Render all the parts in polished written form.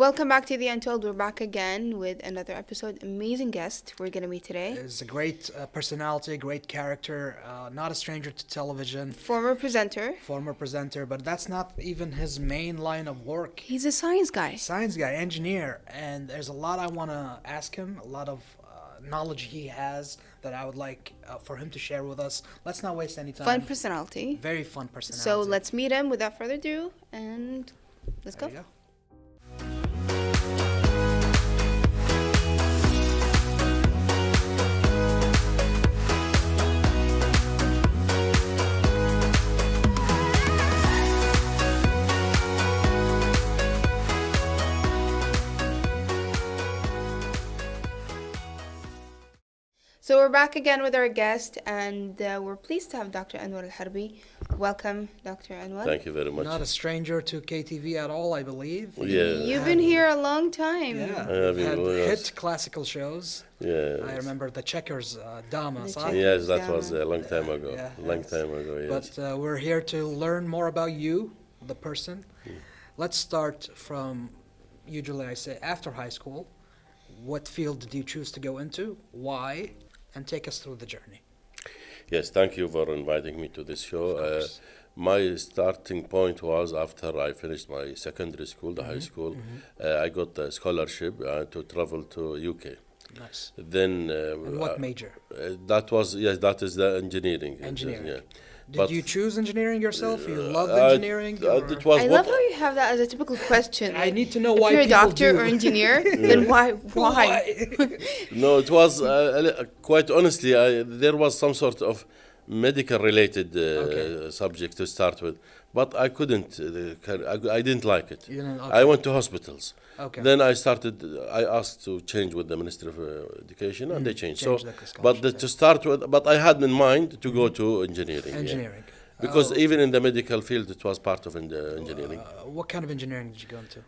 welcome back to the Untold. We're back again with another episode. Amazing guest we're going to meet today. Is a great personality, great character, not a stranger to television. Former presenter, but that's not even his main line of work. He's a science guy. Science guy, engineer, and there's a lot I want to ask him, a lot of knowledge he has that I would like for him to share with us. Let's not waste any time. Fun personality. Very fun personality. So let's meet him without further ado, and let's go. There you go. So we're back again with our guest, and we're pleased to have Dr. Anwar Alharbi. Welcome, Dr. Anwar. Thank you very much. Not a stranger to KTV at all, I believe. Yeah. You've been here a long time. Yeah, we've had hit classical shows. Yes. I remember the Checkers Dama. Yes, that was a long time ago. Yes. But we're here to learn more about you, the person. Let's start from, usually I say after high school. What field did you choose to go into? Why? And take us through the journey. Yes, thank you for inviting me to this show. My starting point was after I finished my secondary school, the high school, I got a scholarship to travel to UK. Nice. Then, and what major? That is the engineering. Engineering. Yeah. Did you choose engineering yourself? You love engineering? It was I love how you have that as a typical question. I need to know why you're a people doctor do. or engineer, then why? No, it was quite honestly. There was some sort of medical-related subject to start with, but I couldn't. I didn't like it. I went to hospitals. Okay. Then I asked to change with the Ministry of Education, and they changed. To start with, but I had in mind to go to engineering. Engineering. Yeah. Because even in the medical field, it was part of engineering. What kind of engineering did you go into?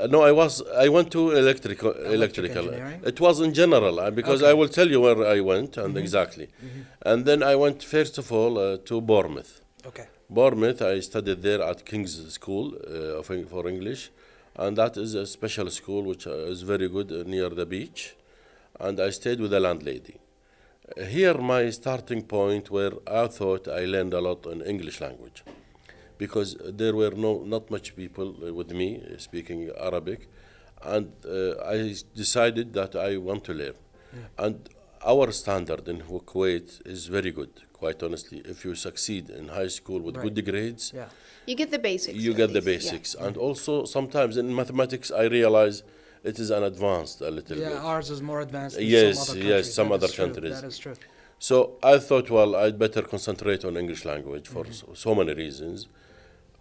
No, I went to electrical. Engineering? It was in general, because I will tell you where I went and exactly. And then I went first of all to Bournemouth. Okay. Bournemouth, I studied there at King's School for English. And that is a special school which is very good near the beach. And I stayed with the landlady. Here my starting point where I thought I learned a lot in English language. Because there were not much people with me speaking Arabic. And I decided that I want to learn. And our standard in Kuwait is very good, quite honestly. If you succeed in high school with good grades, you get the basics. You get the basics. Yeah. And also sometimes in mathematics, I realize it is an advanced a little bit. Yeah, ours is more advanced than some other countries. Yes, some other countries. That is true. So I thought, well, I'd better concentrate on English language for so many reasons.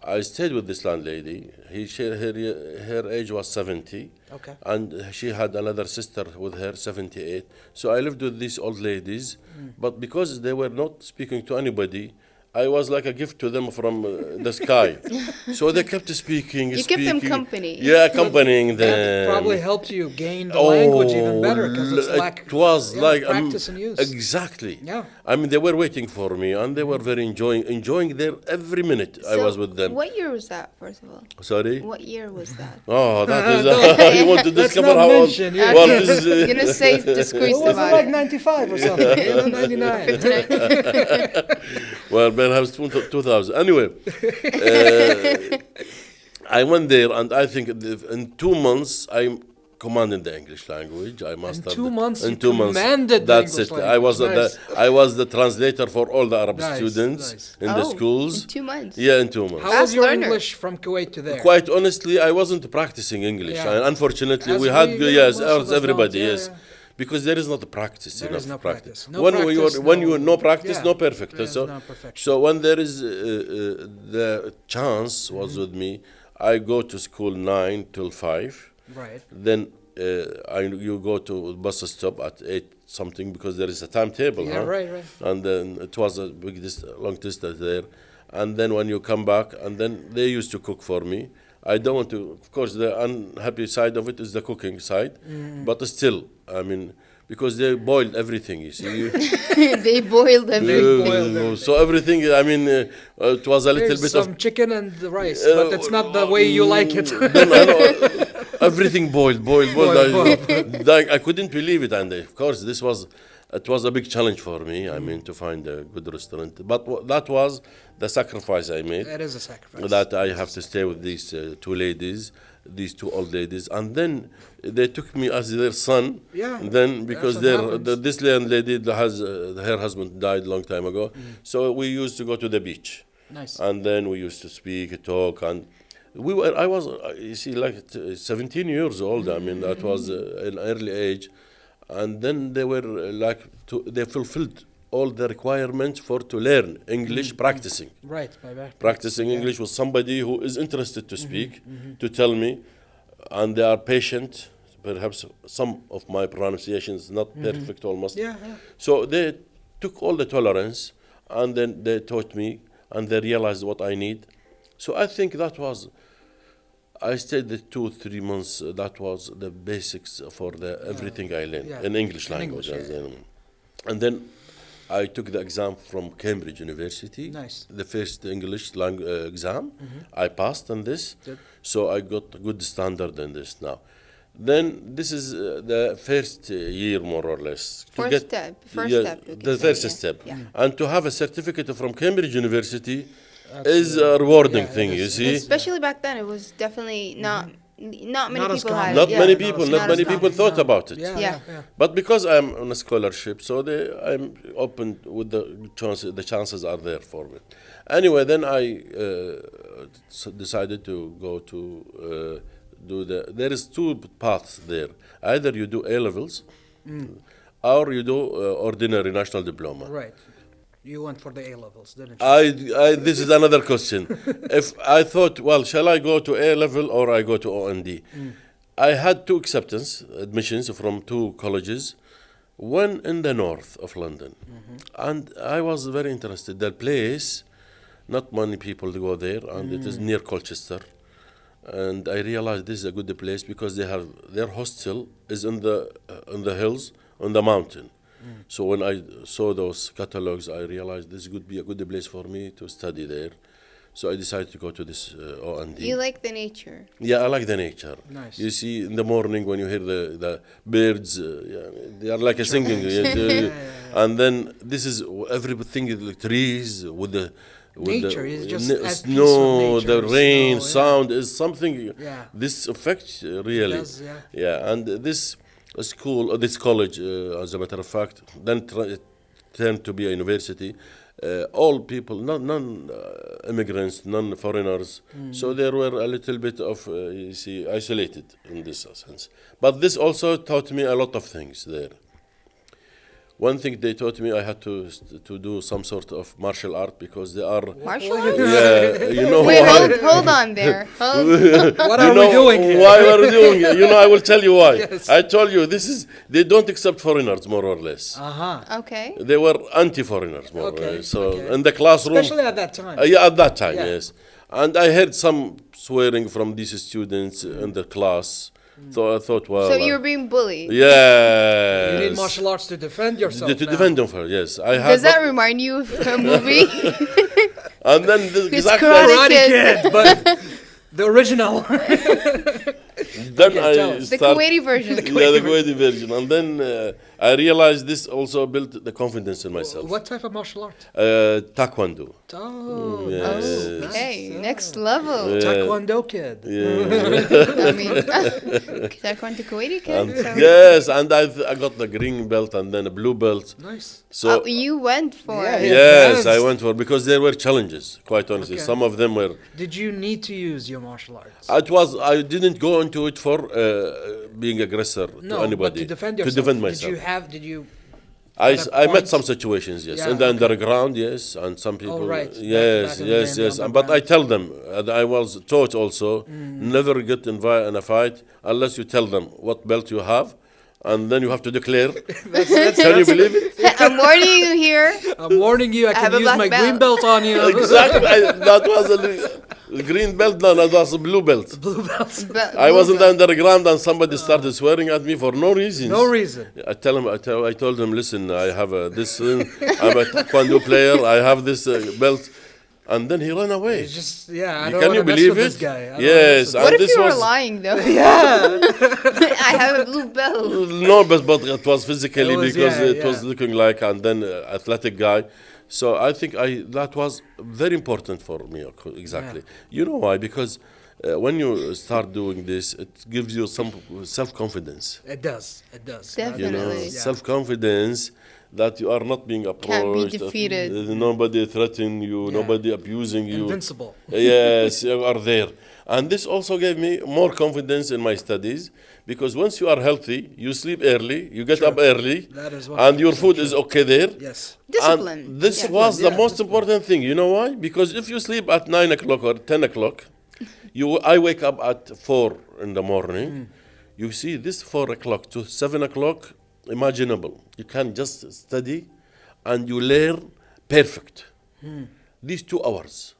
I stayed with this landlady. Her age was 70. Okay. And she had another sister with her, 78. So I lived with these old ladies. But because they were not speaking to anybody, I was like a gift to them from the sky. So they kept speaking. You kept them company. Yeah, accompanying them. That probably helped you gain the language even better because it's like practice and use. Exactly. Yeah. I mean, they were waiting for me, and they were very enjoying their every minute I was with them. What year was that, first of all? Sorry? What year was that? Oh, that is. You want to discover how old? You're gonna say discreet was about it like 95 or something? 99. 59. Well, perhaps 2000. Anyway, I went there, and I think in 2 months I commanded the English language. I mastered. In 2 months, in 2 months, commanded that's the English it. Language. I was the translator for all the Arab students in the In schools. 2 months. Yeah, in 2 months. How was your learner. English from Kuwait to there? Quite honestly, I wasn't practicing English. Yeah. And unfortunately, As we had most of us everybody, don't. yes. Because there is not a practice There enough is no practice. practice. When you no practice, no perfect. There is no perfection. So when there is the chance was with me, I go to school 9 till 5. Right. Then you go to bus stop at 8 something because there is a timetable. Yeah, right. And then it was a long distance there. And then when you come back, and then they used to cook for me. I don't want to, of course, the unhappy side of it is the cooking side, but still, I mean, because they boiled everything, you see. They boiled everything. So everything, I mean, it was a little bit some of chicken and the rice, but it's not the way you like it. everything boiled, boiled, boiled. Boiled, I couldn't believe it, and of course, it was a big challenge for me. I mean, to find a good restaurant, but that was the sacrifice I made. It is a sacrifice. That I have to stay with these two ladies, these two old ladies, and then they took me as their son. Yeah, Then because that's what happens. this lady has her husband died long time ago, so we used to go to the beach. Nice. And then we used to speak, talk, and I was, you see, like 17 years old. I mean, that was an early age. And then they were they fulfilled all the requirements to learn English, practicing. Right, by back. Practicing English with somebody who is interested to speak, to tell me, and they are patient. Perhaps some of my pronunciation is not perfect almost. Yeah, yeah. So they took all the tolerance, and then they taught me, and they realized what I need. So I think I stayed the 2-3 months. That was the basics for everything I learned in English language. And then I took the exam from Cambridge University. Nice. The first English language exam. I passed on this. Good. So I got a good standard in this now. Then this is the first year, more or less. First step. The first step. Yeah. And to have a certificate from Cambridge University is a rewarding thing, you see. Especially back then, it was definitely not many Not as people common. had Not it. many Yeah. people, Not not as many people common. thought about it. Yeah. But because I'm on a scholarship, so I'm open with the chances are there for me. Anyway, then I decided to go to there is two paths there. Either you do A levels, or you do ordinary national diploma. Right. You went for the A levels, didn't you? This is another question. If I thought, well, shall I go to A level or I go to OND? I had two admissions from two colleges, one in the north of London. And I was very interested. The place, not many people go there, and it is near Colchester. And I realized this is a good place because they have their hostel is in the hills, on the mountain. So when I saw those catalogs, I realized this would be a good place for me to study there. So I decided to go to this OND. You like the nature. Yeah, I like the nature. Nice. You see, in the morning when you hear the birds, they are like a singing. And then this is everything, the trees with the Nature is just at peace with snow, nature, the rain, snow, yeah. sound is something. Yeah. This affects really. does, yeah. Yeah, and this school, this college, as a matter of fact, then turned to be a university. All people, non-immigrants, non-foreigners. So there were a little bit of, isolated in this sense. But this also taught me a lot of things there. One thing they taught me, I had to do some sort of martial art because they are. Martial arts? Yeah, you know Wait, why. hold on there. What are we doing here? Why are we doing it? I will tell you why. Yes. I told you, they don't accept foreigners, more or less. Okay. They were anti-foreigners, more or Okay, less. So okay. in the classroom. Especially at that time. Yeah, at that time, Yeah. yes. And I heard some swearing from these students in the class. So I thought, well. So you're being bullied. Yes. You need martial arts to defend yourself. To now. defend them for, yes. Does that remind you of a movie? And then It's exactly. Karate Karate Kid, but the original. Then Okay, I tell us. The start. Kuwaiti version. Yeah, the Kuwaiti version. And then I realized this also built the confidence in myself. What type of martial art? Taekwondo. Oh, Yes. nice. Okay, nice. next level. Yeah. Taekwondo kid. Yeah. I mean, Taekwondo Kuwaiti kid. And So. yes, and I got the green belt and then a blue belt. Nice. So Oh, you went for Yeah, it. yes, I advanced. went for because there were challenges. Quite honestly, Okay. some of them were. Did you need to use your martial arts? I didn't go into it for being aggressor No, to anybody. but to defend yourself. To defend myself. Did you? I at a met point- some situations, yes, Yeah, in the okay. underground, yes, and some people, right. Back yes, in the yes, day in the yes. But I underground. tell them, I was taught also, never get involved in a fight unless you tell them what belt you have, and then you have to declare. Can you believe it? I'm warning you here. I'm warning you. I have can a use black my belt. green belt on you. Exactly. That was a green belt. No, that was a blue belt. Blue belt. I was in the underground and somebody started swearing at me for no reason. No reason. I told him, listen, I have this. I'm a taekwondo player. I have this belt. and then he ran away. It's just, yeah, I You- don't can want you to mess believe with this it? guy. I don't wanna Yes, mess with What and if this you were was lying though? Yeah. I have a blue belt. no, but it was physically It was- because yeah, it was yeah. looking like, and then athletic guy. So I think that was very important for me. Exactly. You know why? Because when you start doing this, it gives you some self-confidence. It does. It does. Definitely. You know, Definitely. Yeah. self-confidence that you are not being approached. that, defeated. nobody threatening you. Yeah. Nobody abusing you. Invincible. Yes, you are there. And this also gave me more confidence in my studies because once you are healthy, you sleep early, you get True. up early, That is what and your 100% food true. is okay there. Yes. Discipline. And this Yeah. was the Yeah, most discipline. important thing. You know why? Because if you sleep at 9 o'clock or 10 o'clock, I wake up at 4 in the morning. You see, this 4 o'clock to 7 o'clock, imaginable. You can just study and you learn perfect. These 2 hours.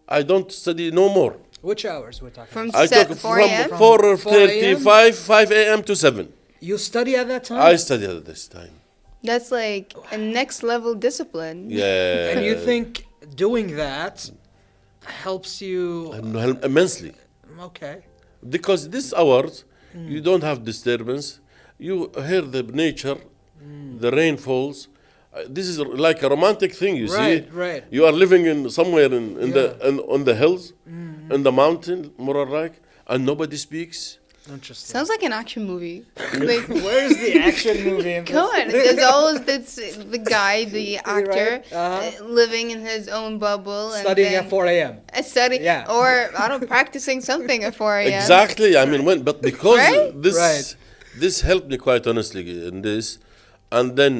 I don't study no more. Which hours we're talking From about? I set took 4 from a.m. 4:35, 5 a.m. to 7. You study at that time? I studied at this time. That's like a next level discipline. Yeah. And you think doing that helps you? Help immensely. Okay. Because these hours, you don't have disturbance. You hear the nature, the rain falls. This is like a romantic thing, you Right, see. right. You are living in somewhere in Yeah. on the hills, in the mountain, more or like, and nobody speaks. Interesting. Sounds like an action movie. Like, Where's the action movie in come on, there's always the guy, the actor, Right, uh-huh. living in his own bubble and Studying then at 4 a.m. study, Yeah. or I don't know, practicing something at 4 a.m. Exactly. I mean, but because Right? this Right. this helped me quite honestly in this, and then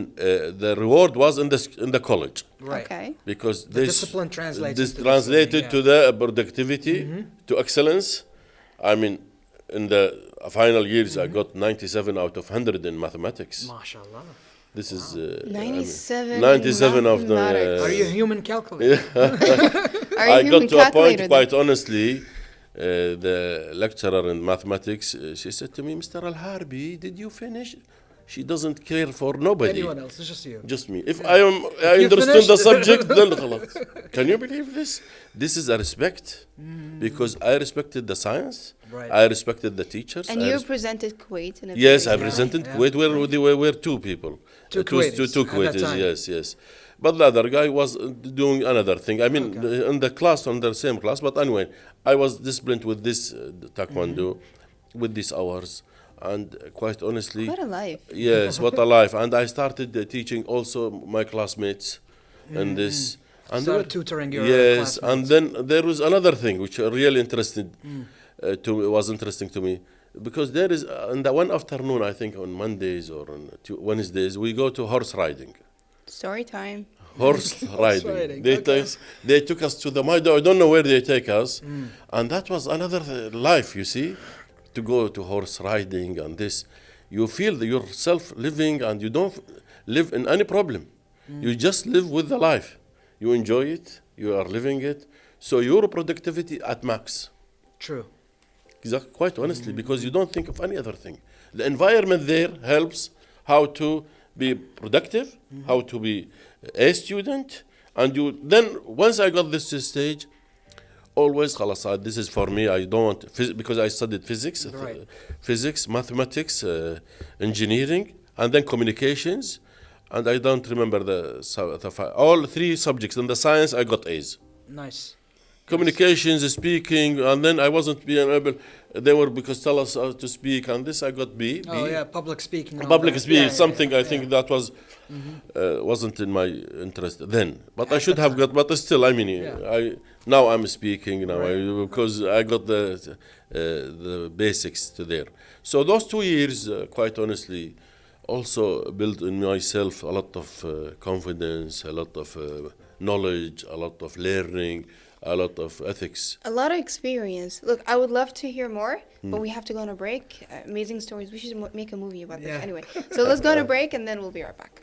the reward was in the college. Right. Okay. Because The discipline translates this into translated discipline, yeah. to the productivity, to excellence. I mean, in the final years, I got 97 out of 100 in mathematics. MashaAllah. This is 97 97 of mathematics. Are you a human calculator? Are you I human got to a point, calculator quite honestly, the lecturer in mathematics, she said to me, Mr. Alharbi, did you finish? She doesn't care for nobody. Anyone else? It's just you. Just me. If I you understood the finished- subject, then خلاص. Can you believe this? This is a respect because I respected the science. Right. I respected the teachers. And I you res- presented Kuwait in a yes, I very- presented yeah. Kuwait where there were 2 people. Two It was Kuwaitis two at that Kuwaitis, time. yes. But the other guy was doing another thing. I mean, in the class, on the same class. But anyway, I was disciplined with this taekwondo, with these hours. And quite honestly, What a life. yes, what a life. And I started teaching also my classmates in this. And they Started were- tutoring your yes, classmates. and then there was another thing which really was interesting to me. Because there is, in the one afternoon, I think on Mondays or on Wednesdays, we go to horse riding. Story time. Horse riding. riding, They, okay. they took us to the meadow. I don't know where they take us. And that was another life, you see, to go to horse riding and this. You feel yourself living and you don't live in any problem. You just live with the life. You enjoy it. You are living it. So your productivity at max. True. Exactly, quite honestly, because you don't think of any other thing. The environment there helps how to be productive, how to be a student, and you then once I got this stage, always خلاص, this is for me. I don't want because I studied physics, Right. physics, mathematics, engineering, and then communications, and I don't remember all 3 subjects in the science. I got A's. Nice. Communications, speaking, and then I wasn't being able. They were because tell us how to speak, and this I got B. Oh yeah, public speaking. and all Public that. speaking, Yeah, something yeah, I think that was wasn't in my interest then, but I At should the have time. got. But still, I mean, Yeah. now I'm speaking now Right. because I got the basics to there. So those 2 years, quite honestly, also built in myself a lot of confidence, a lot of knowledge, a lot of learning, a lot of ethics. A lot of experience. Look, I would love to hear more, but we have to go on a break. Amazing stories. We should make a movie about this. Yeah. Anyway, so let's go on a break and then we'll be right back.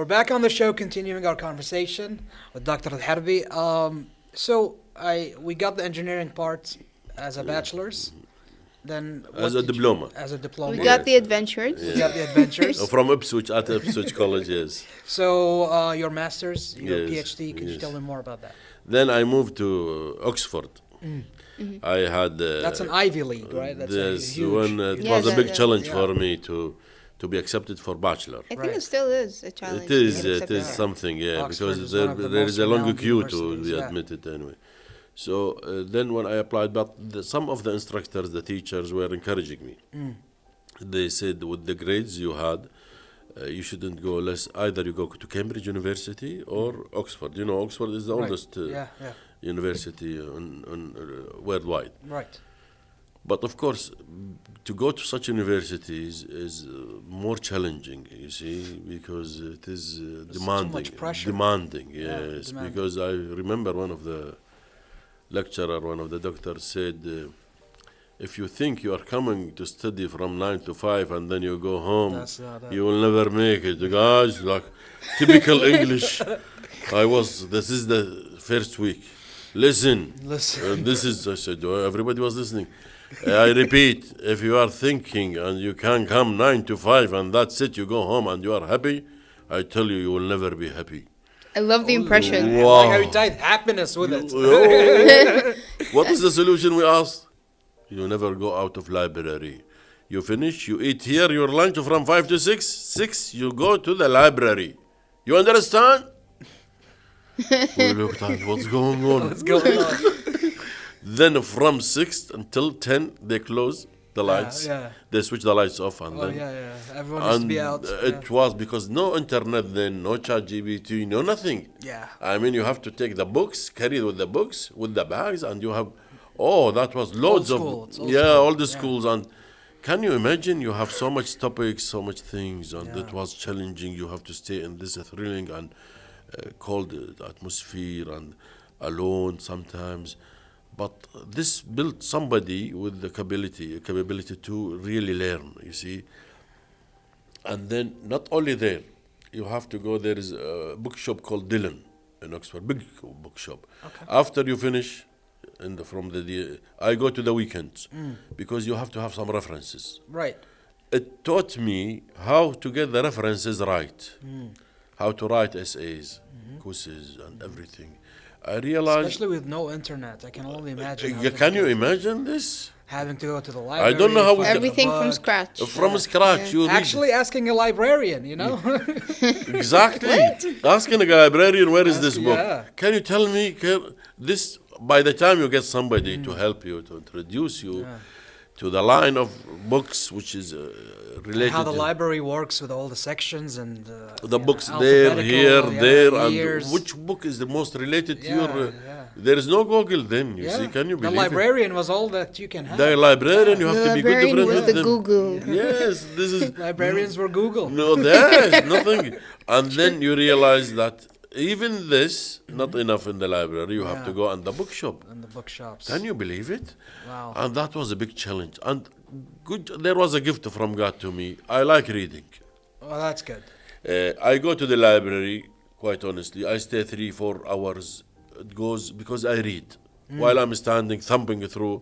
back on the show, continuing our conversation with Dr. Alharbi. We got the engineering part as a bachelor's. Then As what a did you- diploma. As a diploma. We got the adventures. We got the adventures. From Ipswich, at Ipswich College, yes. So your master's, your Yes, PhD. Could you yes. tell me more about that? Then I moved to Oxford. I had. That's an Ivy League, right? That's a This huge. one, it Yeah, was a that- big that- challenge yeah. for me to be accepted for bachelor. I think Right. it still is a challenge. It to is, get it accepted. is something, yeah, Oxford is because one of the there most is a long renowned queue to universities, be yeah. admitted anyway. So then when I applied, but some of the instructors, the teachers were encouraging me. They said with the grades you had, you shouldn't go less, either you go to Cambridge University or Oxford. You know, Oxford is the Right. oldest Yeah. university worldwide. Right. But of course, to go to such universities is more challenging, you see, because it is demanding. much pressure. Demanding, Yeah, yes. demanding. Because I remember one of the doctors said, if you think you are coming to study from 9 to 5 and then you go home, That's not it. you will never make it. Guys, like typical English. This is the first week. Listen. I said, everybody was listening. I repeat, if you are thinking and you can come 9 to 5 and that's it, you go home and you are happy, I tell you, you will never be happy. I love the impression. Wow. Like how you tied happiness with it. What is the solution we asked? You never go out of library. You finish, you eat here your lunch from 5 to 6. 6, you go to the library. You understand? We looked at what's going on. What's going on? Then from 6 until 10, they close the lights. yeah. They switch the lights off. And Oh then, yeah. Everyone used to and be out. it was because no internet then, no chat GBT, no nothing. Yeah. I mean, you have to take the books, carry it with the books, with the bags, and you have, that was loads school, it's of, old yeah, school, all the yeah. schools. And can you imagine you have so much topics, so much things, and Yeah. it was challenging. You have to stay in this thrilling and cold atmosphere and alone sometimes. But this built somebody with the capability to really learn, you see. And then not only there, you have to go, there is a bookshop called Dillon in Oxford, big bookshop. Okay. After you finish, I go to the weekends because you have to have some references. Right. It taught me how to get the references right, how to write essays, quizzes, and everything. I realized. Especially with no internet, I can only imagine. how Can you difficult- imagine this? Having to go to the library? don't know how we find can- a Everything from book. scratch. From scratch, you read. Actually, asking a librarian, you know. Exactly. Asking a librarian, where is this book? yeah. Can you tell me this? By the time you get somebody to help you, to introduce you to the line of books which is related How the to library works with all the sections and the books there, here, alphabetical, there, years. and which book is the most related to Yeah, your. yeah. There is no Google then. You see, can you the believe it? librarian was all that you can have. The librarian, you have The to be good librarian friends was with the them. Google. Yes, this is. Librarians were Google. No, there's nothing. And then you realize that even this, not enough in the library, you have to go in the bookshop. In the bookshops. Can you believe it? Wow. And that was a big challenge. And there was a gift from God to me. I like reading. Well, that's good. I go to the library, quite honestly. I stay 3-4 hours. It goes because I read. While I'm standing, thumping through,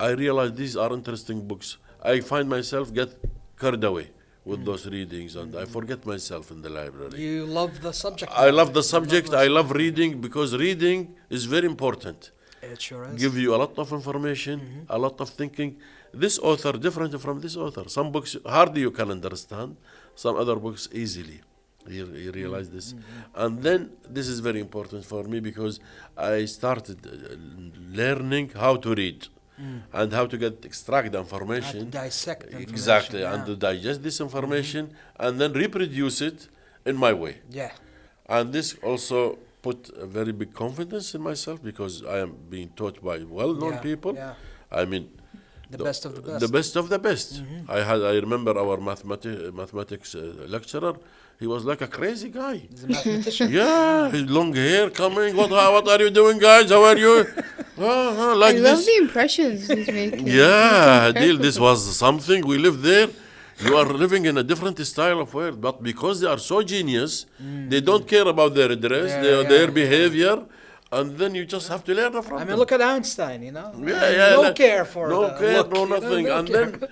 I realize these are interesting books. I find myself get carried away with those readings, and I forget myself in the library. You love the subject. I love the You subject. the I love reading because reading is very important. It sure is. Give you a lot of information, a lot of thinking. This author different from this author. Some books hardly you can understand. Some other books easily. You realize this. And then this is very important for me because I started learning how to read and how to extract the How to information. dissect the information, Exactly, yeah. and to digest this information and then reproduce it in my way. Yeah. And this also put a very big confidence in myself because I am being taught by well-known Yeah, people. yeah. I mean, The best of the best. the best of the best. I remember our mathematics lecturer. He was like a crazy guy. He's a mathematician. Yeah, his long hair coming. What are you doing, guys? How are you? Like I love this. the impressions he's making. Yeah, Hadeel, this was something. We lived there. You are living in a different style of world, but because they are so genius, they don't care about their dress, their behavior, and then you just have to learn from I mean, them. look at Einstein, you know? Yeah, No like, care for no the care, look, no you know, nothing, no and care. then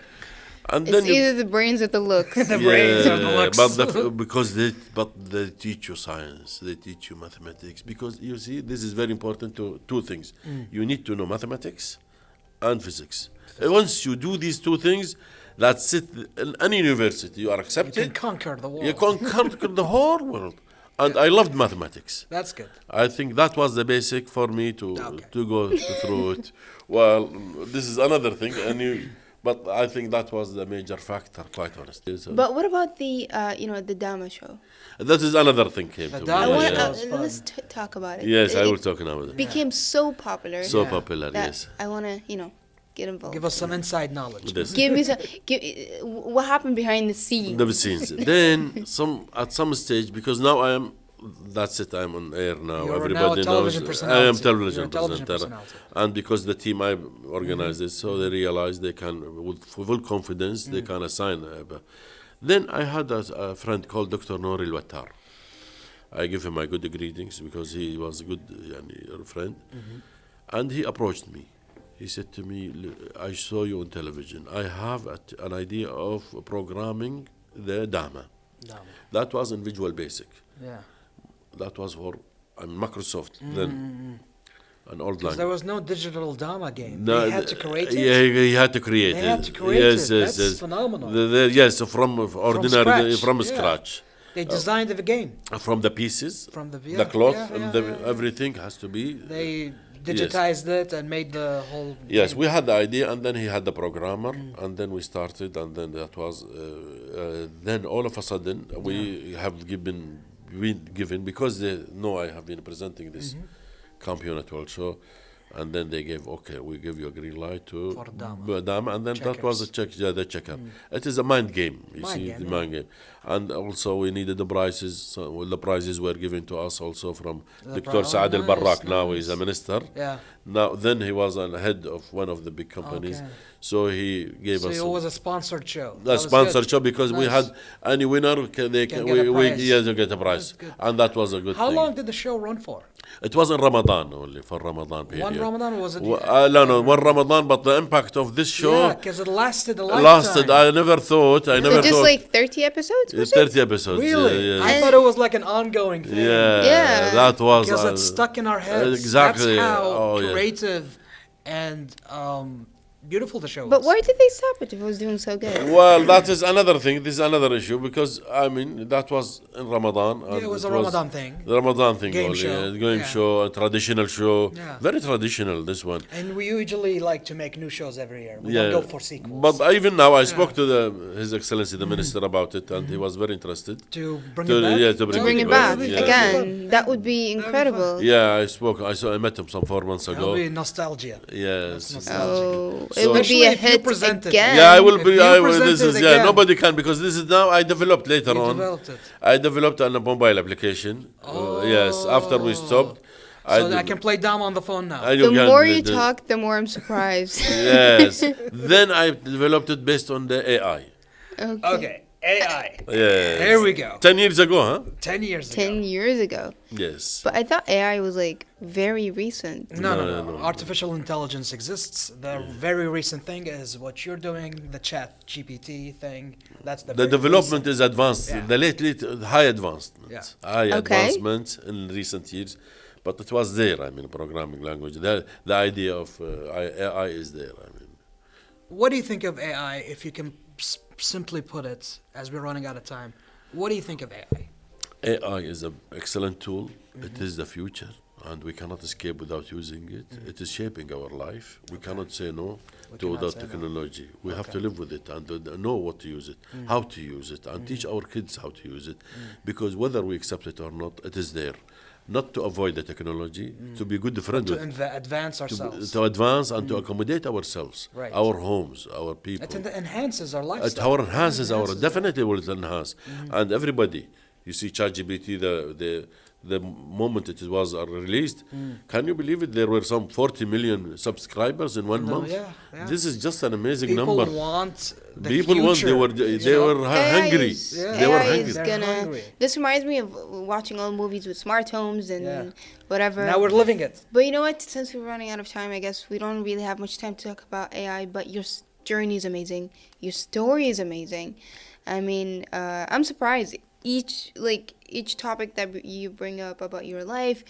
and It's then you, either the brains or the looks. The brains and the looks. because they teach you science, they teach you mathematics. Because you see, this is very important to two things. You need to know mathematics and physics. Once you do these two things, that's it. In any university, you are You accepted. can conquer the world. You can conquer the whole world. And I loved mathematics. That's good. I think that was the basic for me to Okay. to go through it. Well, this is another thing, but I think that was the major factor, quite honestly. So But what about the the Dama show? that is another thing came The to Dama I me. want show. Yeah. was fun. let's talk about it. Yes, I It will talk about it. became so popular So Yeah. popular, that yes. I want to get involved. Give us some inside knowledge. This. Give me some. What happened behind the scenes? The scenes. Then at some stage, because now I am. That's it. I'm on air now. You're Everybody now a television knows. personality. I am television You're a television presenter, personality. and because the team I organized it, so they realized they can, with full confidence, they can assign. Then I had a friend called Dr. Nouri Al-Wattar. I give him my good greetings because he was a good friend, and he approached me. He said to me, "I saw you on television. I have an idea of programming the Dama." Dama. That was in Visual Basic. Yeah. That was for Microsoft then, an old Because there language. was no digital Dama game. No, They had to create it. Yeah, he had to create They it. had to create yes, it. Yes, That's yes. phenomenal. Yes, from ordinary, scratch. from Yeah. scratch. They designed the game. From the pieces, From the the cloth, yeah, and yeah, the, yeah, yeah. everything has to be. They digitized it and made the whole. Yes, game. we had the idea, and then he had the programmer, and then we started, and then that was. Then all of a sudden, we have given because they know I have been presenting this Campeonato World Show, and then they gave we give you a green light to For Dama. Dama, and then that was the checker. It is a mind game, you Mind see, game, the yeah. mind game, and also we needed the prizes. So the prizes were given to us also from Dr. Saad nice, Al-Barrak. Now he's a nice. minister. Yeah. Now, then he was on head of one of the big companies, Okay. so he gave So us it was a sponsored show. a That was sponsored good. show because we Nice. had any winner, they Can can, get a prize. they get a prize, That's good. and that was a good How thing. long did the show run for? It was in Ramadan only, for Ramadan period. One Ramadan or was it? No, one Ramadan, but the impact of this show Yeah, because it lasted a lifetime. lasted. I never thought. I never So just thought. like 30 episodes? Was it? 30 episodes. Really? Yeah, I yeah. thought it was like an ongoing thing. Yeah, that was Because it's stuck in our heads. exactly. That's how Oh, yeah. creative and beautiful the show But was. why did they stop it if it was doing so good? Well, that is another thing. This is another issue because I mean that was in Ramadan. Yeah, and it was a Ramadan thing. The Ramadan thing Game only. show. Game Yeah. show, a traditional show. Yeah. Very traditional. This one. And we usually like to make new shows every year. We Yeah. don't go for sequels. But even now, I spoke to His Excellency the Minister about it, and he was very interested. to bring it back? Yeah, to To bring it back again, that would be incredible. Yeah, I spoke. I met him some 4 months It'll ago. be nostalgia. Yes. nostalgic. Oh, it would be Especially a if you hit present it. again. Yeah, I will If be. you I will, present this it is again. nobody can because this is now. I developed later You on. developed it. I developed a mobile application. Yes, after we stopped. So I can play Dama on the phone now. I The can- more you talk, the more I'm surprised. Yes. Then I developed it based on the AI. Okay, AI. Yes. Here we go. 10 years ago, huh? 10 years ago. 10 years ago. Yes. But I thought AI was like very recent. No. No. Artificial intelligence exists. The very recent thing is what you're doing, the chat GPT thing. That's the The very development recent. is advanced. Yeah. The late high advancement. Yeah. High Okay. advancement in recent years. But it was there, I mean, programming language. The idea of AI is there, I mean. What do you think of AI, if you can simply put it, as we're running out of time? What do you think of AI? AI is an excellent tool. It is the future, and we cannot escape without using it. It is shaping our life. We cannot say no to cannot that say no. technology. We have to live with it and know what to use it, how to use it, and teach our kids how to use it. Because whether we accept it or not, it is there. Not to avoid the technology, to be good friend To with advance ourselves. to advance and to accommodate ourselves, Right. our homes, our people. It enhances our It lifestyle. enhances our definitely will enhance, and everybody You see ChatGPT, the moment it was released, can you believe it? There were some 40 million subscribers in 1 month. Yeah. This is just an amazing People number. want the People future. want. They were hungry. They were AI is hungry. They're gonna. hungry. This reminds me of watching old movies with smart homes and whatever. Now we're living it. But you know what? Since we're running out of time, I guess we don't really have much time to talk about AI. But your journey is amazing. Your story is amazing. I mean, I'm surprised. Each topic that you bring up about your life,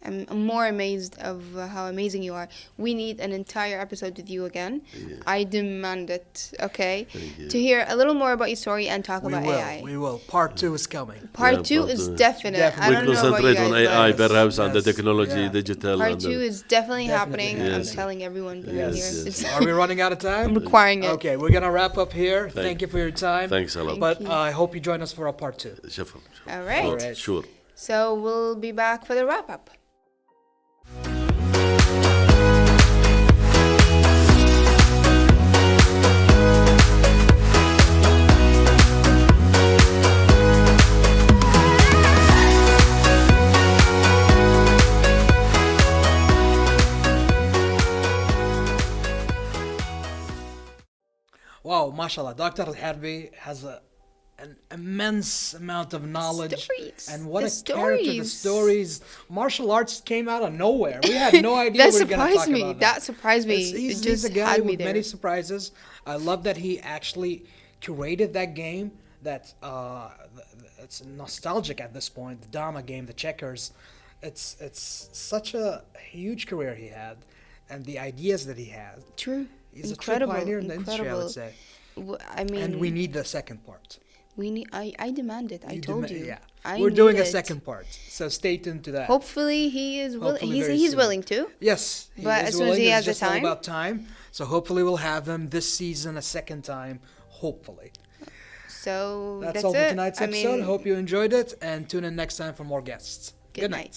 I'm more amazed of how amazing you are. We need an entire episode with you again. Yeah. I demand it, okay? Thank you. To hear a little more about your story and talk about AI. We will. Part 2 is coming. Part 2 part is two. definite. Definitely. I We don't know about you concentrate on guys, AI but perhaps and the Yes. technology, Yeah. digital. part and 2 is definitely happening. Definitely. I'm Yes. telling everyone being Yes. here. Yes. It's, Are we running out of time? I'm requiring it. Okay, we're gonna wrap up here. Thank you for your time. Thanks a lot. Thank But you. I hope you join us for a part 2. شكراً. All right. All right. Sure. So we'll be back for the wrap up. Wow, mashallah. Dr. Alharbi has an immense amount of knowledge. Stories. And what The a character. The stories. stories. Martial arts came out of nowhere. We had no idea That we were going to talk surprised me. about That surprised me. He's It just a guy had me with there. many surprises. I love that he actually curated that game. That it's nostalgic at this point. The Dama game, the checkers. It's such a huge career he had, and the ideas that he had. True. He's Incredible. a true pioneer in the industry, I would Incredible. say. I mean, And we need the second part. we need. I demand it. I told you. Yeah, I we're doing need a it. second part, so stay tuned to that. Hopefully he is willing. Hopefully very He's soon. willing to. Yes, he But is as soon as willing. he It's has the just all time. about time. So hopefully we'll have him this season a second time. Hopefully. So That's that's all for it. tonight's I episode. mean, Hope you enjoyed it, and tune in next time for more guests. good night.